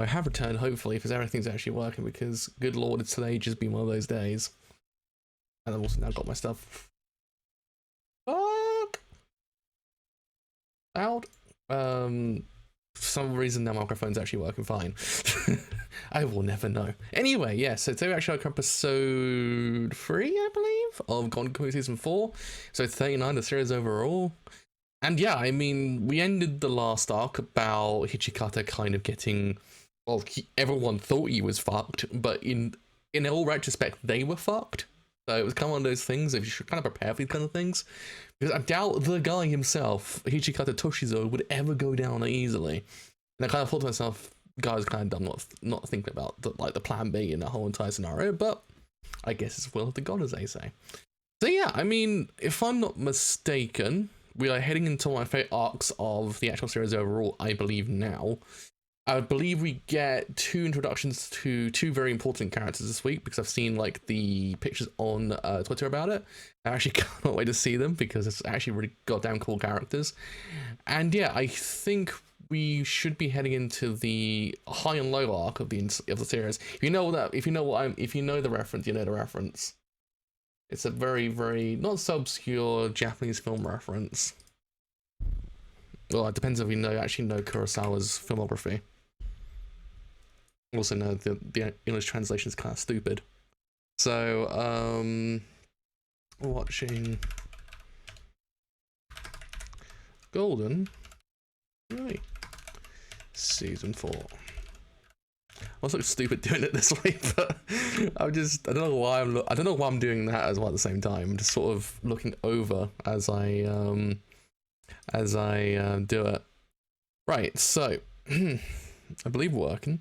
I have returned, hopefully, because everything's actually working, because, good lord, it's today just been one of those days. And I've also now got my stuff. Fuck! Out. For some reason, now my microphone's actually working fine. I will never know. Anyway, yeah, so today we actually have episode 3, I believe, of Gold Kamuy Season 4. So 39, the series overall. And yeah, I mean, we ended the last arc about Hichikata kind of getting, well, everyone thought he was fucked, but in all retrospect, they were fucked. So it was kind of one of those things, if you should kind of prepare for these kind of things. Because I doubt the guy himself, Hichikata Toshizo, would ever go down easily. And I kind of thought to myself, guys kind of dumb not thinking about the plan B in that whole entire scenario, but I guess it's will of the god, as they say. So yeah, I mean, if I'm not mistaken, we are heading into my favorite arcs of the actual series overall, I believe now. I believe we get 2 introductions to 2 very important characters this week, because I've seen like the pictures on Twitter about it. I actually can't wait to see them, because it's actually really goddamn cool characters. And yeah, I think we should be heading into the high and low arc of the series. If you know the reference, you know the reference. It's a very, very, not so obscure Japanese film reference. Well, it depends if you actually know Kurosawa's filmography. Also, no, the English translation is kind of stupid. So, watching Golden Kamuy Season 4. I was like stupid doing it this way, but I don't know why I'm doing that as well at the same time. I'm just sort of looking over as I do it. Right, so I believe we're working.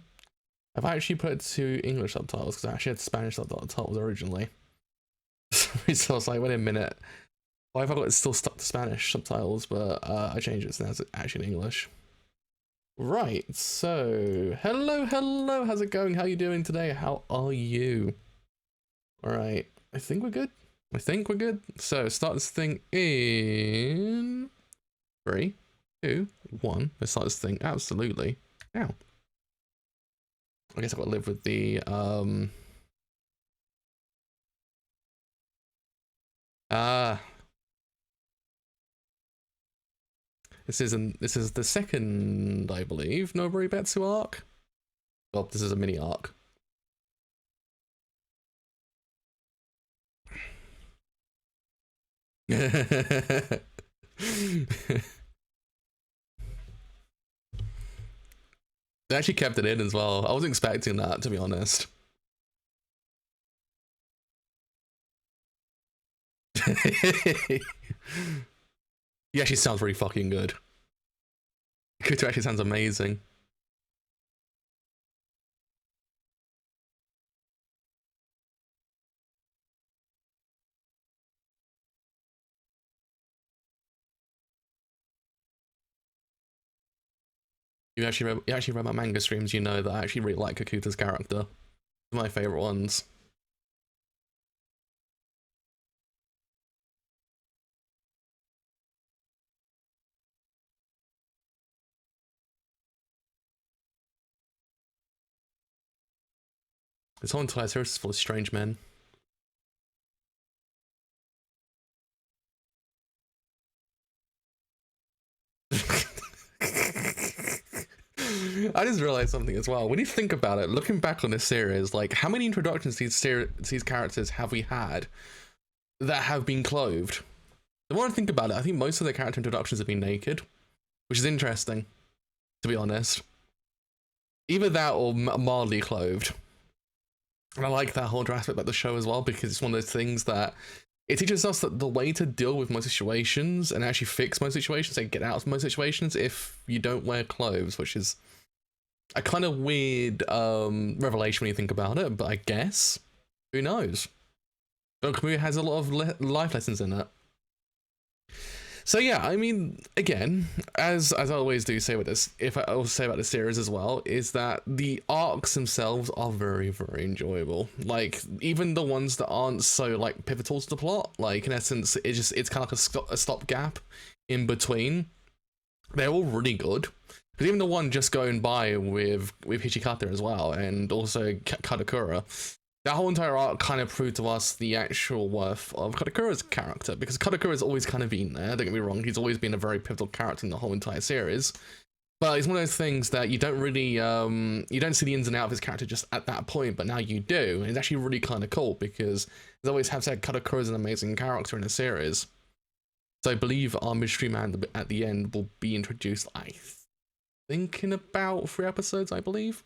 I've actually put it to English subtitles because I actually had Spanish subtitles originally. So I was like, wait a minute, why have I got it still stuck to Spanish subtitles? But I changed it, so now it's actually in English. Right, so hello, how's it going? How are you doing today? How are you? All right, I think we're good. So start this thing in 3, 2, 1. Let's start this thing. Absolutely. Now, I guess I've got to live with the This is the second, I believe, Nobori Betsu arc. Well, this is a mini arc. They actually kept it in as well. I wasn't expecting that, to be honest. He actually sounds really fucking good. Kuto actually sounds amazing. You actually read my manga streams, you know that I actually really like Kakuta's character. My favorite ones. This whole entire series is full of strange men. I just realized something as well. When you think about it, looking back on this series, like how many introductions to these characters have we had that have been clothed? The more I think about it, I think most of the character introductions have been naked, which is interesting, to be honest. Either that or mildly clothed. And I like that whole aspect about the show as well, because it's one of those things that it teaches us that the way to deal with most situations and actually fix most situations and get out of most situations if you don't wear clothes, which is a kind of weird revelation when you think about it, but I guess, who knows? Kamuy has a lot of life lessons in it. So yeah, I mean, again, as I always do say with this, if I also say about this series as well, is that the arcs themselves are very, very enjoyable. Like, even the ones that aren't so, like, pivotal to the plot, like, in essence, it's kind of like a stopgap in between. They're all really good. Because even the one just going by with Hichikata as well, and also Kadakura, that whole entire arc kind of proved to us the actual worth of Kadakura's character, because Kadakura's always kind of been there, don't get me wrong, he's always been a very pivotal character in the whole entire series. But it's one of those things that you don't really, you don't see the ins and outs of his character just at that point, but now you do. And it's actually really kind of cool, because as I always have said, Kadakura is an amazing character in the series. So I believe our mystery man at the end will be introduced, I think, in about 3 episodes, I believe.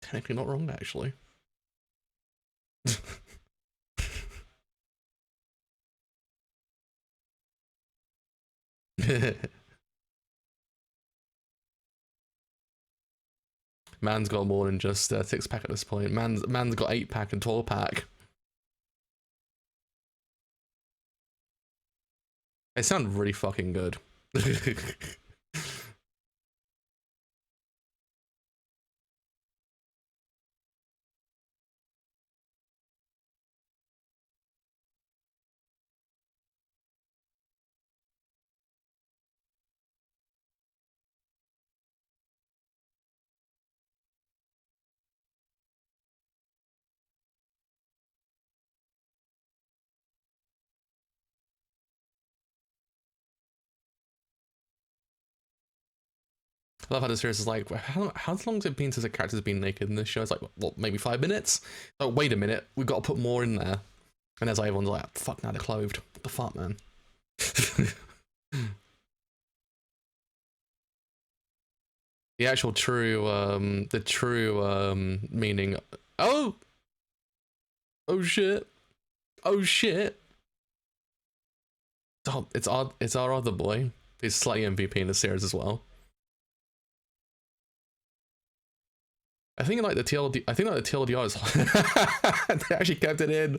Technically not wrong, actually. Man's got more than just a 6-pack at this point. Man's got 8-pack and 12-pack. They sound really fucking good. I love how the series is like, how long has it been since a character's been naked in this show? It's like, what, maybe 5 minutes? Oh, wait a minute, we've got to put more in there. And as everyone's like, fuck, now they're clothed. What the fuck, man? The actual true, meaning, oh shit, oh shit. Oh, it's our other boy. He's slightly MVP in the series as well. I think like the TLD, I think like the TLDR is they actually kept it in.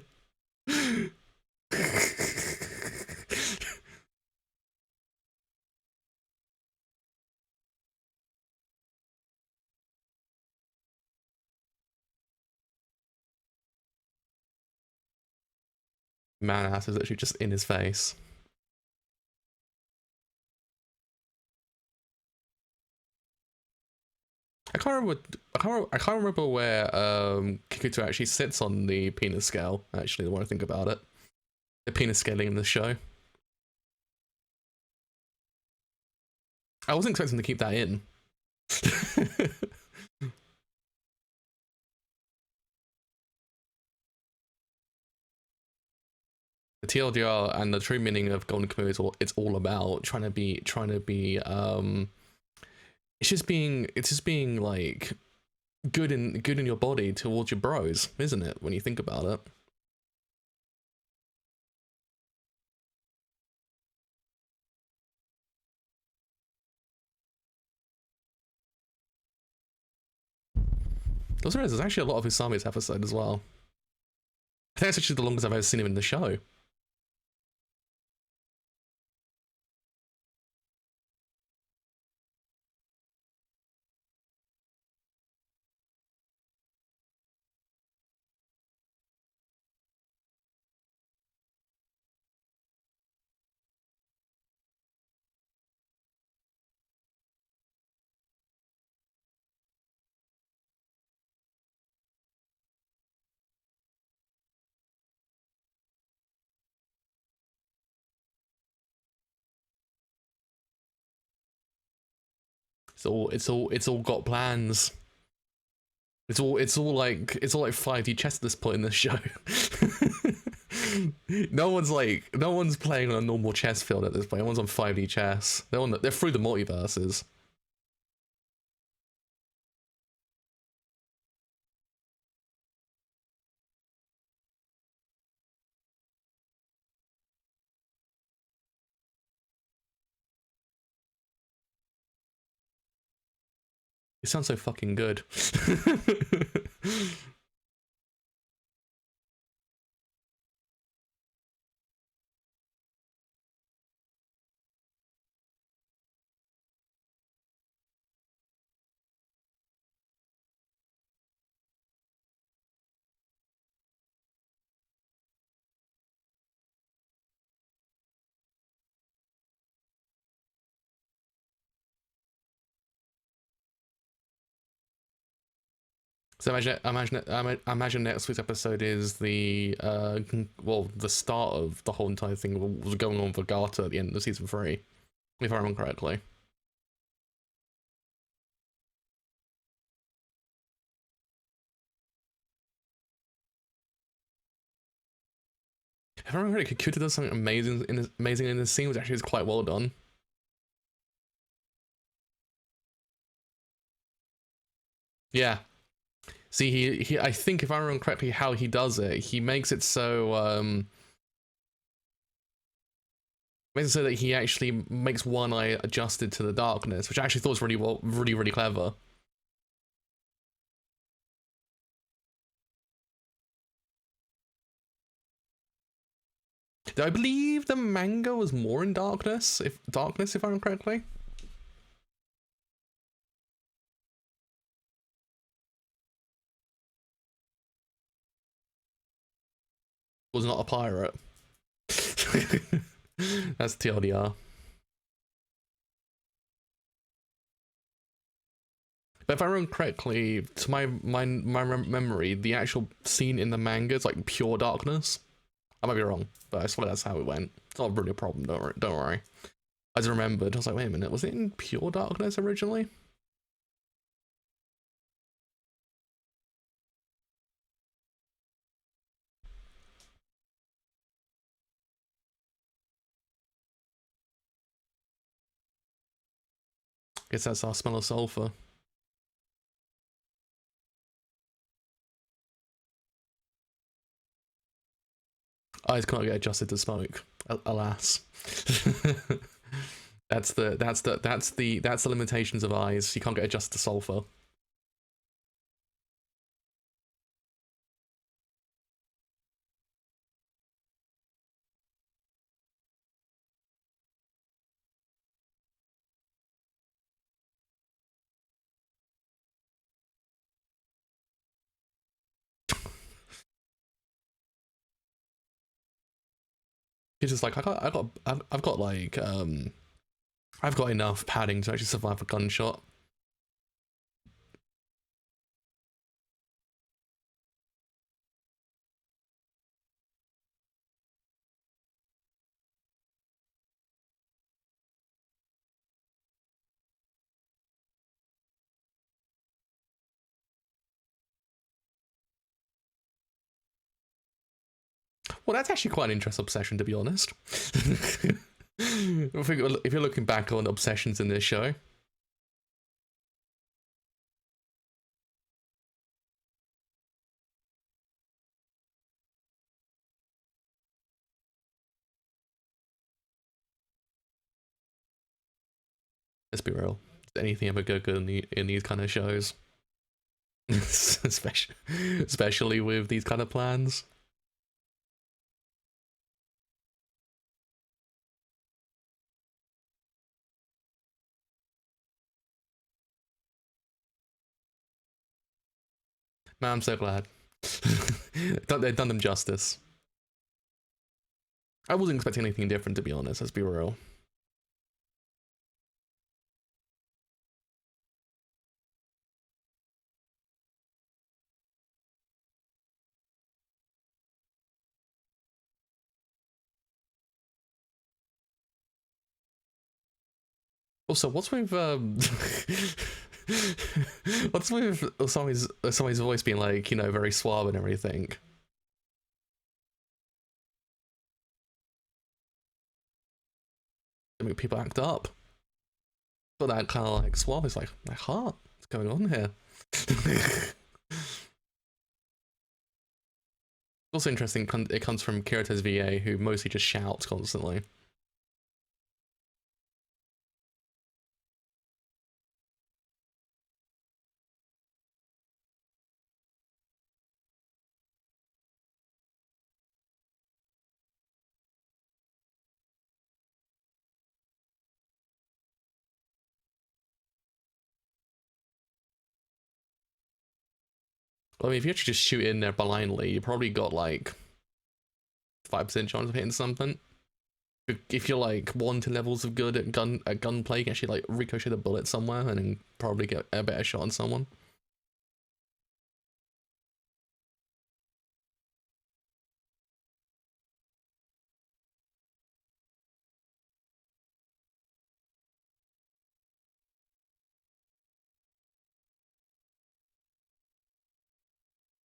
Man ass is actually just in his face. I can't remember where Kikuto actually sits on the penis scale, actually, the more I think about it. The penis scaling in the show. I wasn't expecting to keep that in. The TLDR and the true meaning of Golden Kamuy is it's all about trying to be it's just being like good in your body towards your bros, isn't it, when you think about it? Also, there's actually a lot of Usami's episode as well. I think that's actually the longest I've ever seen him in the show. It's all got plans. It's all like 5D chess at this point in the show. No one's playing on a normal chess field at this point. Everyone's on 5D chess. They're through the multiverses. It sounds so fucking good. So imagine next week's episode is the well, the start of the whole entire thing was going on for Garter at the end of season 3, if I remember correctly. If I remember correctly, Kikuta does something amazing in this scene, which actually is quite well done. Yeah. See, he I think if I remember correctly how he does it, he makes it so that he actually makes one eye adjusted to the darkness, which I actually thought was really clever. I believe the manga was more in darkness, if I remember correctly. Was not a pirate. That's TLDR. But if I remember correctly, to my memory, the actual scene in the manga is like pure darkness. I might be wrong, but I swear that's how it went. It's not really a problem, don't worry. I just remembered, I was like, wait a minute, was it in pure darkness originally? Guess that's our smell of sulfur. Eyes can't get adjusted to smoke, alas. that's the limitations of eyes. You can't get adjusted to sulfur. He's just like, I've got like I've got enough padding to actually survive a gunshot. Well, that's actually quite an interesting obsession, to be honest. If you're looking back on obsessions in this show. Let's be real. Does anything ever go good in these kind of shows? especially with these kind of plans. Man, I'm so glad. They've done them justice. I wasn't expecting anything different, to be honest, let's be real. Also, what's with what's with somebody's voice being like, you know, very suave and everything? I mean, people act up. But that kind of like suave is like, my heart, what's going on here? Also interesting, it comes from Kirito's VA, who mostly just shouts constantly. I mean, if you actually just shoot in there blindly, you probably got like 5% chance of hitting something. If you're like 1 to levels of good at gunplay, you can actually like ricochet the bullet somewhere and then probably get a better shot on someone.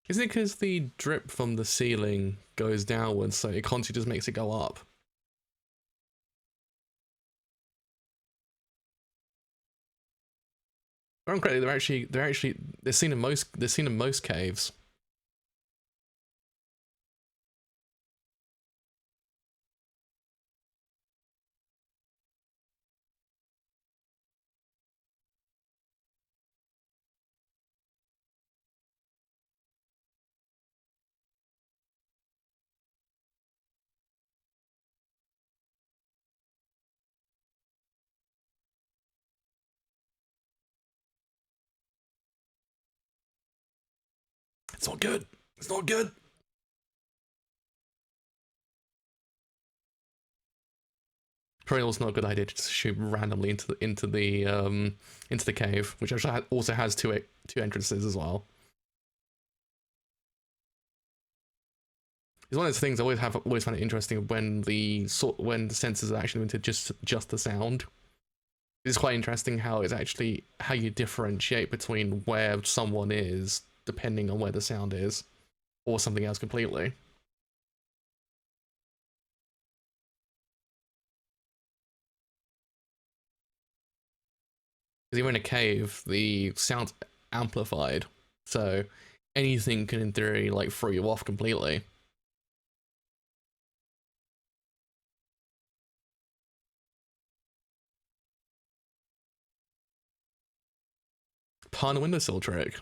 Is it because the drip from the ceiling goes downwards, so it constantly just makes it go up? If I'm correct, they're seen in most caves. It's not good. It's not good. Probably also not a good idea to just shoot randomly into the cave, which also has two entrances as well. It's one of those things I always find it interesting when the sensors are actually into just the sound. It's quite interesting how you differentiate between where someone is depending on where the sound is, or something else completely. Because you're in a cave, the sound's amplified, so anything can in theory like throw you off completely. Pun windowsill trick.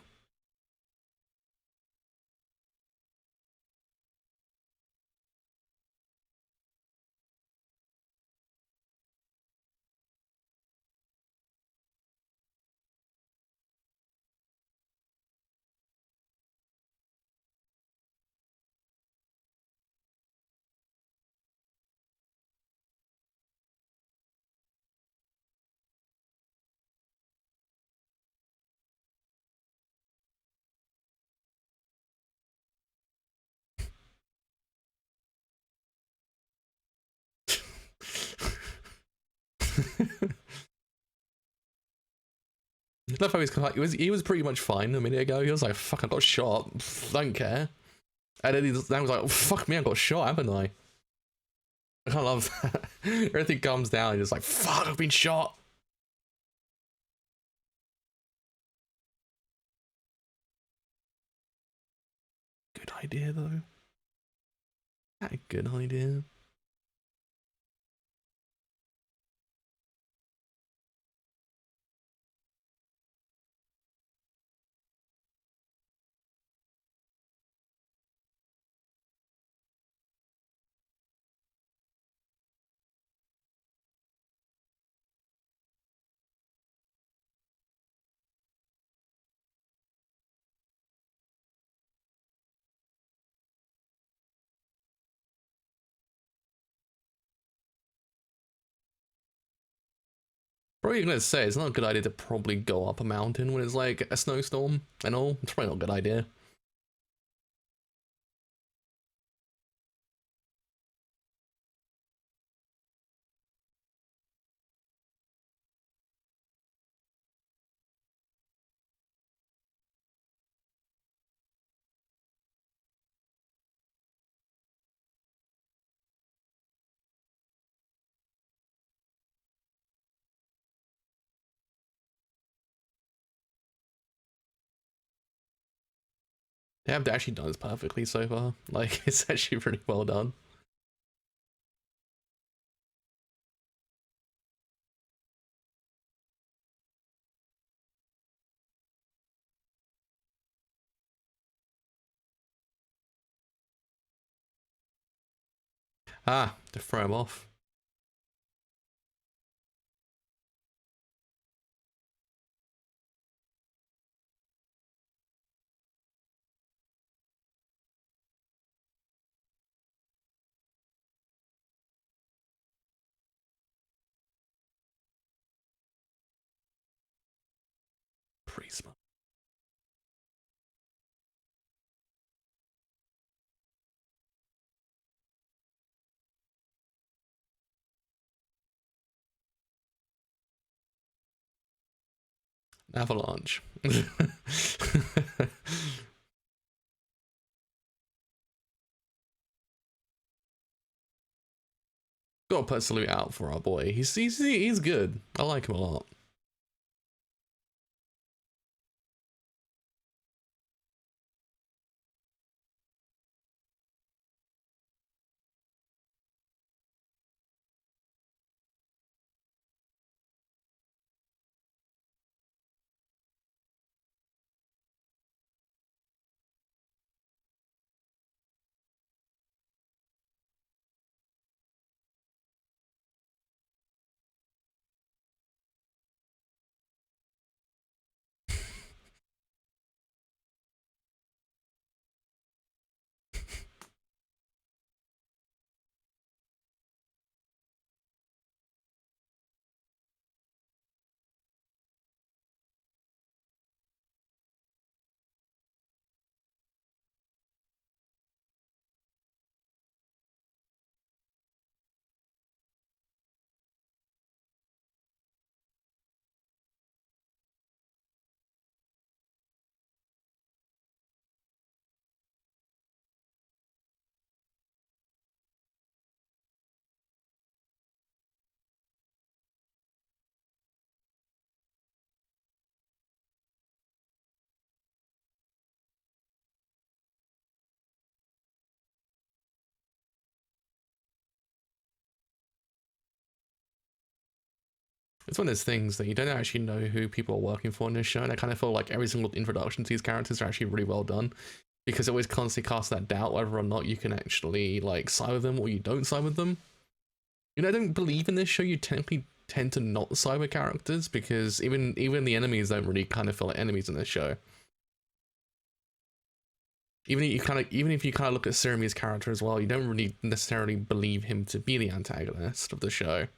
Love how he was pretty much fine a minute ago. He was like, "Fuck, I got shot. Don't care." And then he was like, oh, "Fuck me, I got shot, haven't I?" I love that. Everything comes down, and it's like, "Fuck, I've been shot." Good idea though. That a good idea. Probably gonna say it's not a good idea to probably go up a mountain when it's like a snowstorm and all. It's probably not a good idea. They have actually done this perfectly so far. Like, it's actually pretty well done. Ah, to throw him off. Pretty smart. Avalanche. Gotta put a salute out for our boy. He's good. I like him a lot. It's one of those things that you don't actually know who people are working for in this show, and I kind of feel like every single introduction to these characters are actually really well done, because it always constantly casts that doubt whether or not you can actually like side with them or you don't side with them. You know, I don't believe in this show you technically tend to not side with characters, because even the enemies don't really kind of feel like enemies in this show. Even if you kind of look at Surumi's character as well, you don't really necessarily believe him to be the antagonist of the show.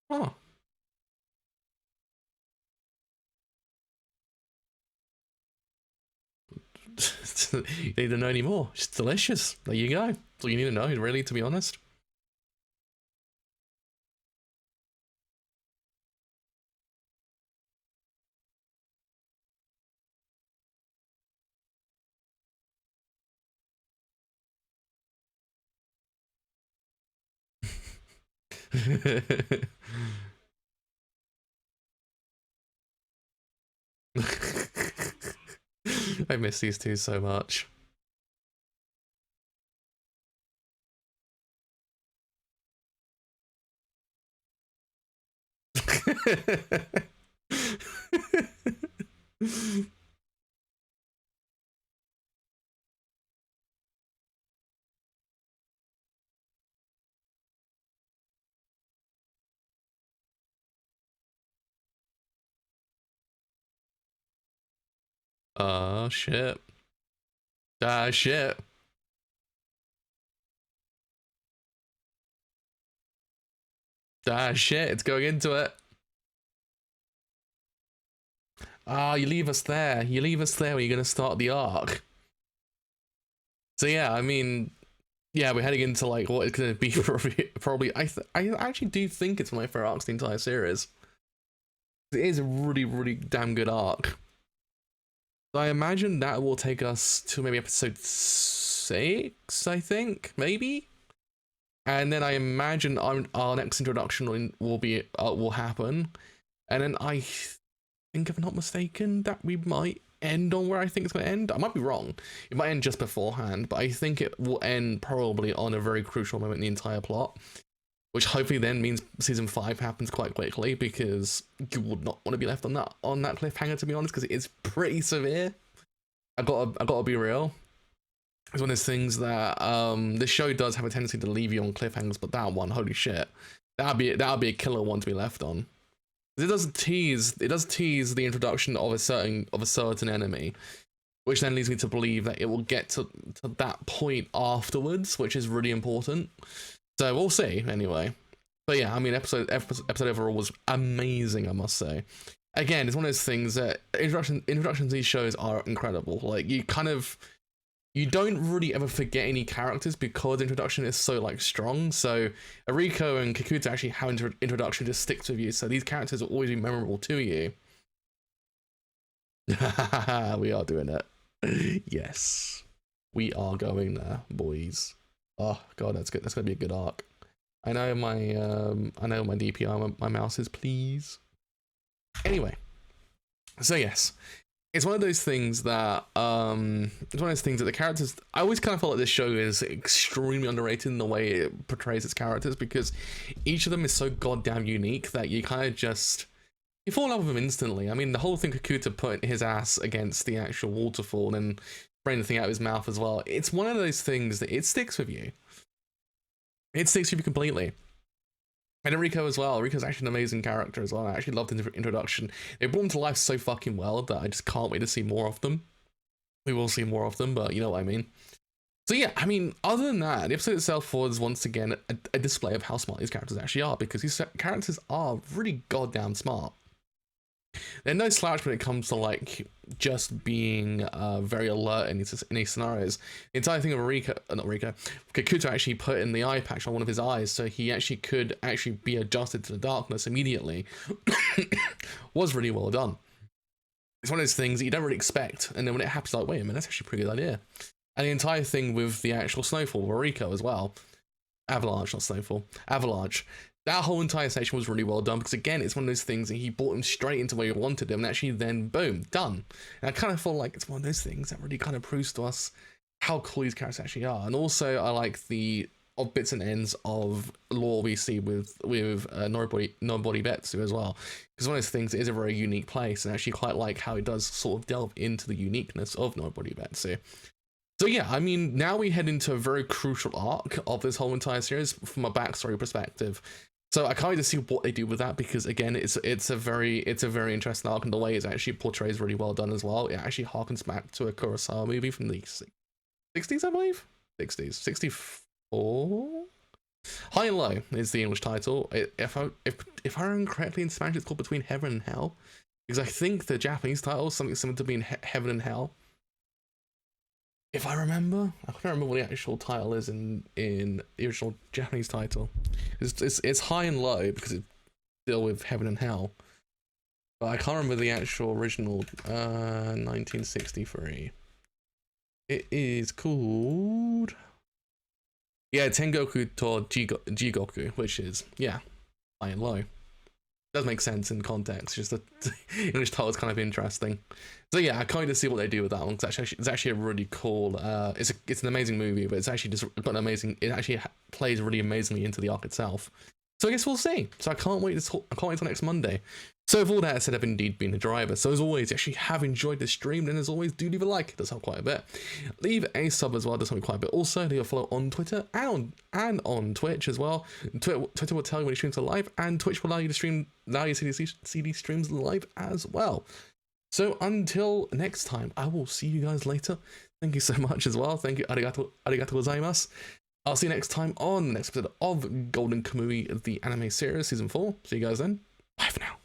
Oh. You need to know anymore. It's delicious. There you go. That's all you need to know, really, to be honest. I miss these two so much. Oh shit. Ah shit. Ah shit, it's going into it. Ah, you leave us there. You leave us there when you're gonna start the arc. So yeah, I mean, yeah, we're heading into like what is gonna be probably I actually do think it's my favorite arc of the entire series. It is a really damn good arc. So I imagine that will take us to maybe episode 6, I think, maybe. And then I imagine our next introduction will happen, and then I think, if I'm not mistaken, that we might end on where I think it's going to end. I might be wrong. It might end just beforehand, but I think it will end probably on a very crucial moment in the entire plot, which hopefully then means season 5 happens quite quickly, because you would not want to be left on that cliffhanger, to be honest, because it is pretty severe. I gotta be real. It's one of those things that this show does have a tendency to leave you on cliffhangers, but that one, holy shit, that'd be a killer one to be left on. It does tease the introduction of a certain enemy, which then leads me to believe that it will get to that point afterwards, which is really important. So we'll see anyway. But yeah, I mean, episode overall was amazing, I must say. Again, it's one of those things that introductions to these shows are incredible. Like, you don't really ever forget any characters because introduction is so like strong. So Ariko and Kakuta actually have introduction just sticks with you. So these characters will always be memorable to you. We are doing it. Yes, we are going there, boys. Oh god, that's good. That's gonna be a good arc. I know my DPI, my mouse is, please. Anyway, so yes, it's one of those things that the characters. I always kind of felt like this show is extremely underrated in the way it portrays its characters, because each of them is so goddamn unique that you kind of you fall in love with them instantly. I mean, the whole thing Kakuta put his ass against the actual waterfall and spraying the thing out of his mouth as well. It's one of those things that it sticks with you. It sticks with you completely. And Enrico as well. Enrico's actually an amazing character as well. I actually loved the introduction. They brought him to life so fucking well that I just can't wait to see more of them. We will see more of them, but you know what I mean. So yeah, I mean, other than that, the episode itself was once again a display of how smart these characters actually are, because these characters are really goddamn smart. They're no slouch when it comes to like just being very alert in these scenarios. The entire thing of Kakuta actually put in the eye patch on one of his eyes, so he actually could be adjusted to the darkness immediately. Was really well done. It's one of those things that you don't really expect, and then when it happens, like, wait a minute, that's actually a pretty good idea. And the entire thing with the actual snowfall, Rico as well. Avalanche, not snowfall. Avalanche. That whole entire section was really well done, because again, it's one of those things that he brought him straight into where he wanted him, and actually then, boom, done. And I kind of feel like it's one of those things that really kind of proves to us how cool these characters actually are. And also, I like the bits and ends of lore we see with Nobody Betsu as well. Because one of those things, it is a very unique place, and I actually quite like how it does sort of delve into the uniqueness of Nobody Betsu. So yeah, I mean, now we head into a very crucial arc of this whole entire series from a backstory perspective. So I can't wait to see what they do with that, because again, it's a very interesting arc, and the way it's actually portrayed is really well done as well. It actually harkens back to a Kurosawa movie from the 60s, I believe? 60s. 64? High and Low is the English title. If I remember correctly, in Spanish it's called Between Heaven and Hell, because I think the Japanese title is something similar to being Heaven and Hell. If I remember, I can't remember what the actual title is in the original Japanese title. It's High and Low because it deals with heaven and hell. But I can't remember the actual original 1963. It is called, yeah, Tengoku to Jigoku, which is, yeah, High and Low. Does make sense in context, just the English title is kind of interesting. So yeah, I can't wait to see what they do with that one, because it's actually a really cool, it's an amazing movie, but it's actually just got an amazing, it actually plays really amazingly into the arc itself. So I guess we'll see. So I can't wait till next Monday. So with all that said, I've indeed been a driver. So as always, actually have enjoyed the stream, then as always, do leave a like, it does help quite a bit. Leave a sub as well, it does help me quite a bit. Also, leave a follow on Twitter and on Twitch as well. Twitter will tell you when your streams are live, and Twitch will allow you to see these streams live as well. So until next time, I will see you guys later. Thank you so much as well. Thank you. Arigato gozaimasu. I'll see you next time on the next episode of Golden Kamuy, the anime series, season 4. See you guys then. Bye for now.